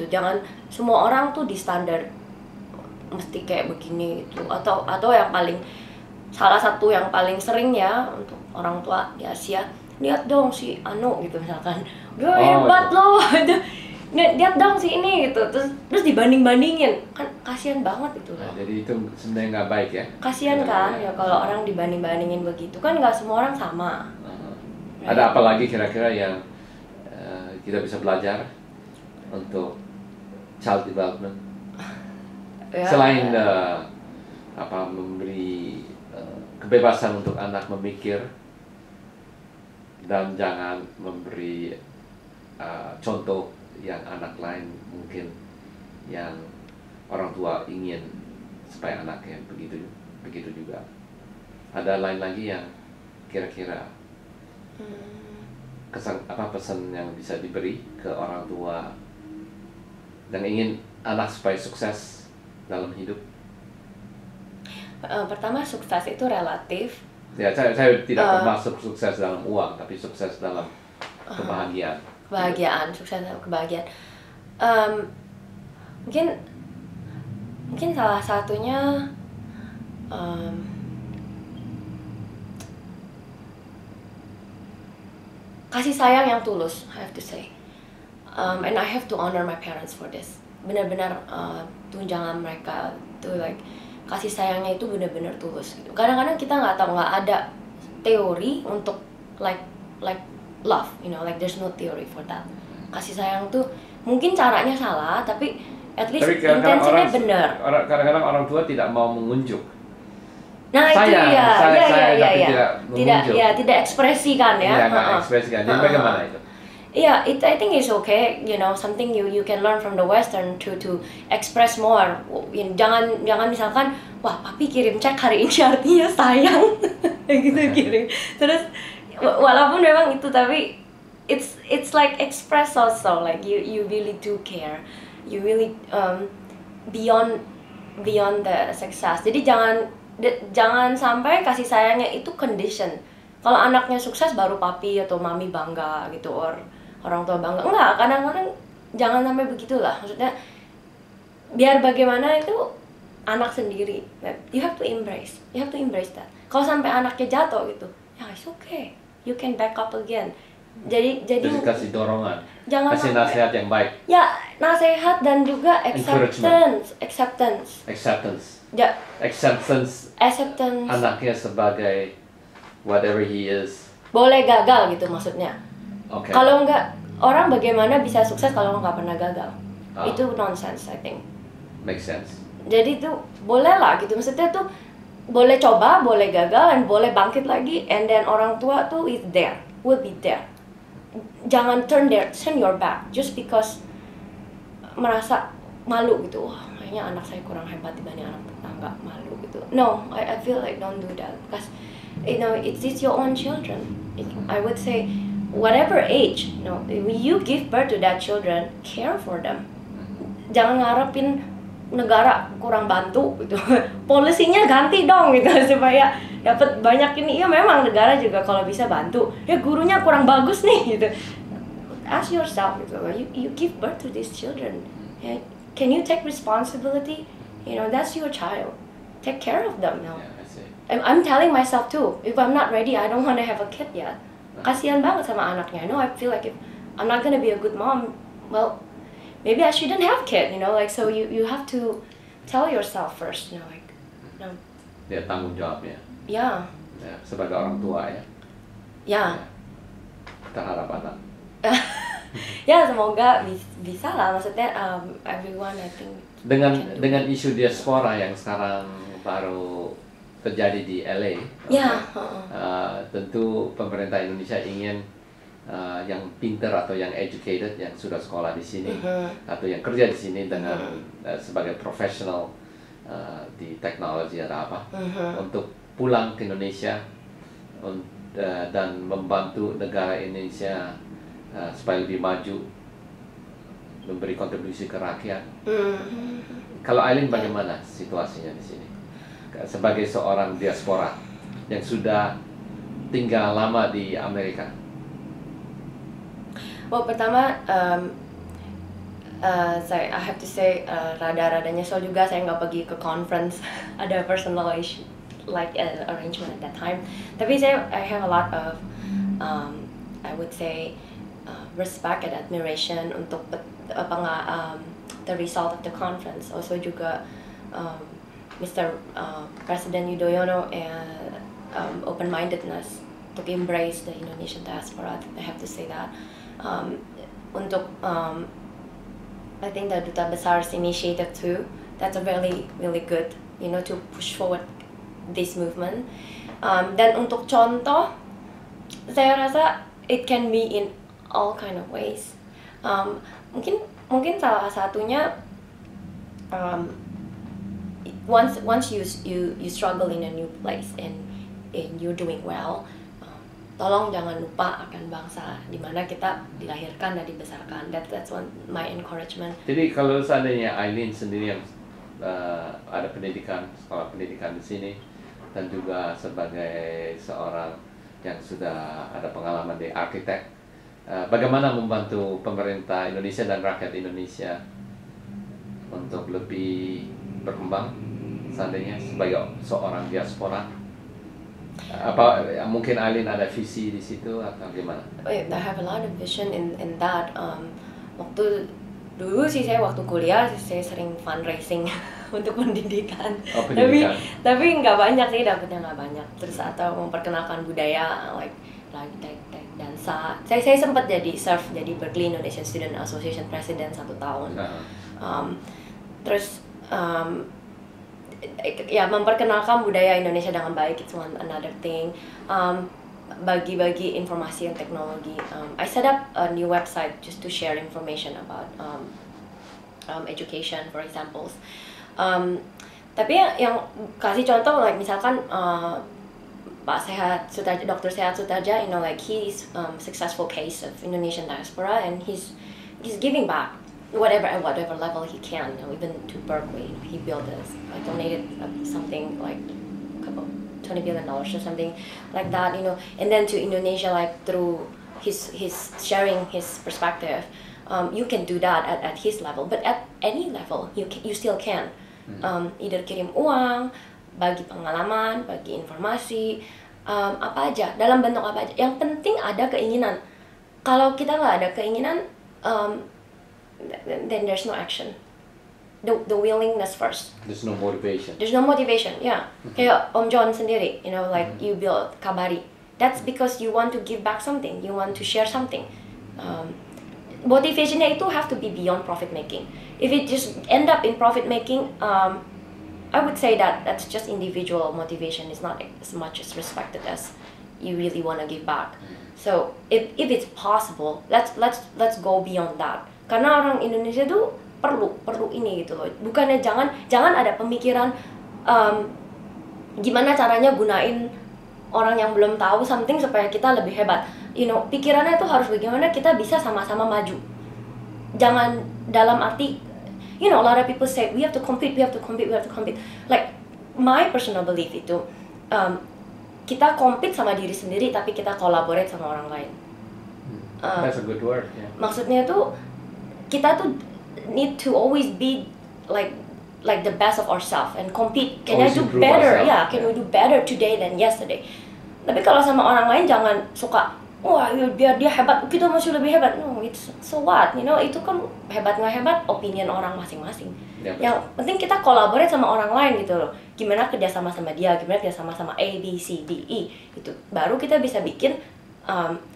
gitu. Jangan semua orang tuh di standar mesti kayak begini gitu. Atau yang paling salah satu yang paling sering ya untuk orang tua di Asia, lihat dong si Anu gitu misalkan, dia hebat loh gitu. Lihat dong si ini gitu, terus dibanding-bandingin, kan kasihan banget itu loh. Jadi itu sebenarnya nggak baik ya. Kasihan kan ya kalau orang dibanding-bandingin begitu, kan nggak semua orang sama. Ada apa lagi kira-kira yang kita bisa belajar untuk child development selain memberi kebebasan untuk anak memikir dan jangan memberi contoh yang anak lain mungkin yang orang tua ingin supaya anaknya begitu juga. Ada lain lagi yang kira-kira pesan yang bisa diberi ke orang tua dan ingin anak supaya sukses dalam hidup? Pertama, sukses itu relatif. Ya, saya tidak bermaksud sukses dalam uang, tapi sukses dalam kebahagiaan. Kebahagiaan, sukses dalam kebahagiaan. Mungkin salah satunya kasih sayang yang tulus, I have to say. And I have to honor my parents for this. Benar-benar tunjangan mereka tuh like kasih sayangnya itu benar-benar tulus gitu. Kadang-kadang kita nggak tahu, nggak ada teori untuk like love, you know, like there's no theory for that. Kasih sayang tuh mungkin caranya salah, tapi at least intensinya benar. Kadang-kadang orang tua tidak mau mengunjuk. Nah sayang, itu tidak ekspresikan ya. Nggak ekspresikan. Jadi bagaimana itu? Yeah, I think it's okay, you know, something you can learn from the Western to express more. Jangan misalkan, wah papi kirim cek hari ini artinya sayang, gitu kirim. Terus walaupun memang itu, tapi it's like express also, like you really do care, you really beyond the success. Jadi jangan sampai kasih sayangnya itu condition. Kalau anaknya sukses baru papi atau mami bangga gitu, or orang tua bangga. Enggak, kadang-kadang jangan sampai begitulah. Maksudnya biar bagaimana itu anak sendiri. You have to embrace that. Kalau sampai anaknya jatuh gitu, ya it's okay. You can back up again. Jadi kasih dorongan. Jangan kasih nasihat yang baik. Ya, nasihat dan juga acceptance. Ya. Acceptance. Anaknya sebagai whatever he is. Boleh gagal gitu maksudnya. Okay. Kalau enggak, orang bagaimana bisa sukses kalau nggak pernah gagal? Itu nonsense, I think. Make sense. Jadi itu boleh lah gitu, maksudnya tuh boleh coba, boleh gagal, dan boleh bangkit lagi, and then orang tua tuh will be there. Jangan turn your back just because merasa malu gitu. Wah, kayaknya anak saya kurang hebat dibanding anak tetangga, malu gitu. No, I feel like don't do that, because you know it's your own children. I would say whatever age, you know, when you give birth to that children, care for them. Jangan ngarepin negara kurang bantu gitu. Polisinya ganti dong gitu supaya dapat banyak ini. Ya memang negara juga kalau bisa bantu. Ya gurunya kurang bagus nih gitu. Ask yourself gitu. You give birth to these children. Yeah. Can you take responsibility? You know, that's your child. Take care of them now. Yeah, I see. I'm telling myself too. If I'm not ready, I don't want to have a kid yet. Kasian banget sama anaknya. I know, I feel like if I'm not gonna be a good mom, well, maybe I shouldn't have kid, you know, like, so you have to tell yourself first, you know, like, no. Dia tanggung jawabnya. Ya. Ya, sebagai orang tua ya. Ya. Kita harap anak. Ya, semoga bisa lah, maksudnya everyone I think. Dengan isu diaspora yang sekarang baru terjadi di LA, ya, tentu pemerintah Indonesia ingin yang pinter atau yang educated, yang sudah sekolah di sini atau yang kerja di sini dengan sebagai profesional di teknologi atau apa, untuk pulang ke Indonesia dan membantu negara Indonesia supaya lebih maju, memberi kontribusi ke rakyat. Kalau Aileen, bagaimana situasinya di sini sebagai seorang diaspora yang sudah tinggal lama di Amerika? Well, pertama I have to say rada-rada nyesel juga saya nggak pergi ke conference. Ada personal issue like arrangement at that time. Tapi I have a lot of I would say respect and admiration untuk the result of the conference. Also juga Mr. President Yudhoyono and open-mindedness to embrace the Indonesian diaspora. I have to say that. Untuk I think the Duta Besar's initiative too. That's a really really good, to push forward this movement. Dan untuk contoh, saya rasa it can be in all kind of ways. Mungkin salah satunya once you struggle in a new place and you're doing well, tolong jangan lupa akan bangsa di mana kita dilahirkan dan dibesarkan. That's one my encouragement. Jadi kalau seandainya Aileen sendiri yang ada sekolah pendidikan di sini dan juga sebagai seorang yang sudah ada pengalaman di arsitek, bagaimana membantu pemerintah Indonesia dan rakyat Indonesia untuk lebih berkembang seandainya sebagai seorang diaspora? Apa mungkin Aileen ada visi di situ atau gimana? I have a lot of vision in that. Waktu dulu sih waktu kuliah saya sering fundraising untuk pendidikan. Tapi nggak banyak sih, dapetnya nggak banyak. Terus atau memperkenalkan budaya like dansa. Saya sempat jadi Berkeley Indonesian Student Association President 1 tahun. Terus ya memperkenalkan budaya Indonesia dengan baik, it's another thing. Bagi-bagi informasi dan teknologi. I set up a new website just to share information about education, for examples. Tapi yang kasih contoh, like misalkan Pak Sehat Sutarja, Dr. Sehat Sutarja, like he's successful case of Indonesian diaspora, and he's giving back whatever level he can, even to Berkeley. He donated something like $20 billion or something like that, and then to Indonesia, like through his sharing his perspective. You can do that at his level, but at any level you still can. Either kirim uang, bagi pengalaman, bagi informasi, apa aja, dalam bentuk apa aja. Yang penting ada keinginan. Kalau kita nggak ada keinginan, then there's no action. The willingness first. There's no motivation. Yeah. Kayak Om John sendiri, like you build Kabari. That's because you want to give back something. You want to share something. Motivationnya itu have to be beyond profit making. If it just end up in profit making, I would say that's just individual motivation. It's not as much as respected as you really want to give back. So if it's possible, let's go beyond that. Karena orang Indonesia tuh perlu ini gitu loh. Bukannya jangan ada pemikiran gimana caranya gunain orang yang belum tahu something supaya kita lebih hebat. Pikirannya tuh harus bagaimana kita bisa sama-sama maju. Jangan dalam arti, a lot of people say we have to compete. Like my personal belief itu kita compete sama diri sendiri tapi kita collaborate sama orang lain. That's a good word. Yeah. Maksudnya tuh kita tuh need to always be like the best of ourselves and compete. Can I do better? Can we do better today than yesterday? Tapi kalau sama orang lain jangan suka, wah biar dia hebat, kita masih lebih hebat. No, it's so what? Itu kan hebat nggak hebat, opinion orang masing-masing. Ya, yang penting kita collaborate sama orang lain gitu loh. Gimana kerjasama sama dia, gimana kerjasama sama A, B, C, D, E. Itu baru kita bisa bikin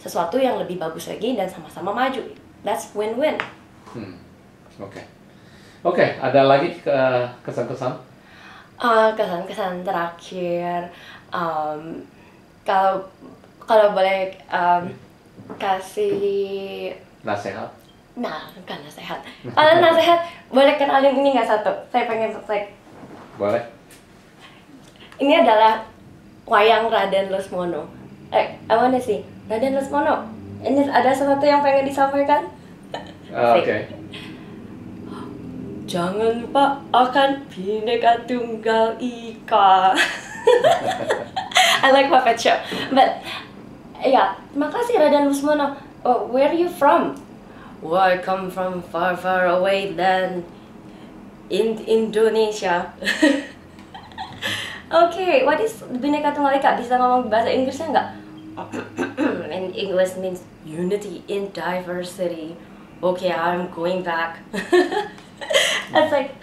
sesuatu yang lebih bagus lagi dan sama-sama maju. That's win-win. Oke, ada lagi kesan-kesan? Kesan-kesan terakhir, kalau boleh kasih nasihat. Nah, bukan nasihat. Kalau nasihat, boleh kenalin ini nggak satu? Saya pengen selesai. Boleh. Ini adalah wayang Raden Lesmono. I wanna see Raden Lesmono. Ini ada sesuatu yang pengen disampaikan? Oke. Jangan lupa akan Bhinneka Tunggal Ika. I like puppet show. But, terima kasih Raden Lesmono. Where are you from? "Oh, I come from far, far away land in Indonesia." Okay, what is Bhinneka Tunggal Ika? Bisa ngomong bahasa Inggrisnya nggak? In English means unity in diversity. Okay, I'm going back. That's like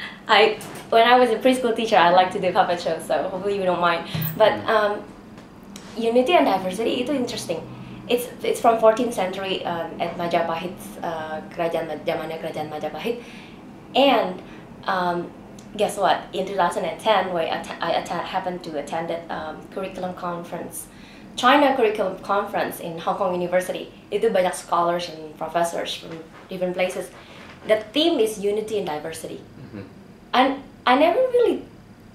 when I was a preschool teacher, I like to do puppet shows, so hopefully you don't mind. But unity and diversity itu interesting. It's from 14th century at Majapahit, zamannya kerajaan Majapahit, and guess what? In 2010, where I happened to attend curriculum conference, China curriculum conference in Hong Kong University. Itu banyak scholars and professors from different places. The theme is unity and diversity. And I never really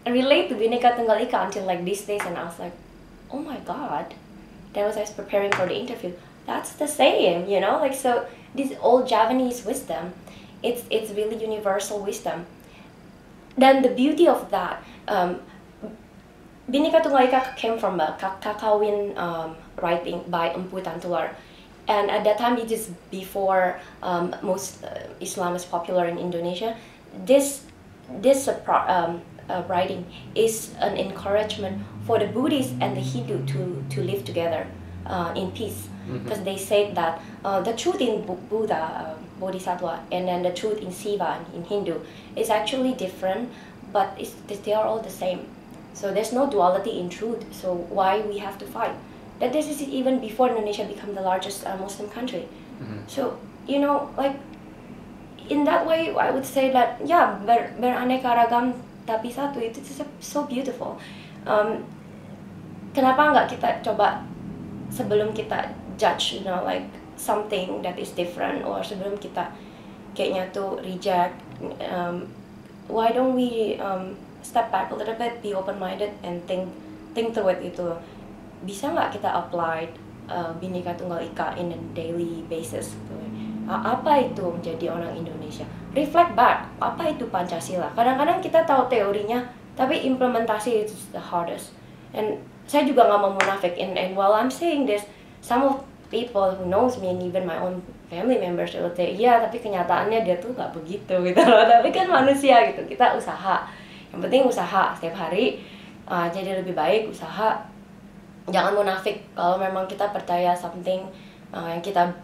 relate to Bhinneka Tunggal Ika until like these days, and I was like, oh my god. That was I was preparing for the interview. That's the same, you know. Like, so this old Javanese wisdom, it's really universal wisdom. Then the beauty of that, Bhinneka Tunggal Ika came from a Kakawin writing by Empu Tantular, and at that time, it is before most Islam is popular in Indonesia. This writing is an encouragement for the Buddhists and the Hindu to live together in peace, because they say that the truth in Buddha, Bodhisattva, and then the truth in Shiva in Hindu is actually different, but they are all the same. So there's no duality in truth. So why we have to fight? That this is even before Indonesia became the largest Muslim country. So you know, like in that way, I would say that yeah, beraneka ragam tapi satu itu so beautiful. Kenapa nggak kita coba sebelum kita judge, you know, like something that is different, or sebelum kita kayaknya tuh reject, why don't we step back a little bit, be open-minded, and think through it itu. Bisa nggak kita apply Bhinneka Tunggal Ika in a daily basis? Apa itu menjadi orang Indonesia? Reflect back, apa itu Pancasila? Kadang-kadang kita tahu teorinya, tapi implementasi is the hardest. And saya juga nggak mau munafik, and while I'm saying this, some of people who knows me and even my own family members will say, iya tapi kenyataannya dia tuh nggak begitu gitu loh. Tapi kan manusia gitu, kita usaha. Yang penting usaha setiap hari jadi lebih baik, usaha. Jangan munafik kalau memang kita percaya something yang kita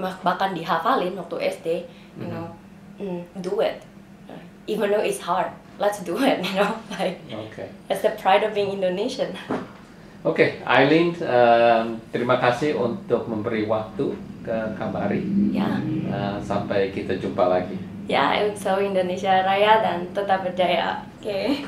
bahkan dihafalin waktu SD, you know, do it. Even though it's hard, let's do it, you know. Like, that's the pride of being Indonesian. Oke, Aileen, terima kasih untuk memberi waktu ke Kambari. Ya. Sampai kita jumpa lagi. Ya, so Indonesia Raya dan tetap berjaya. Oke.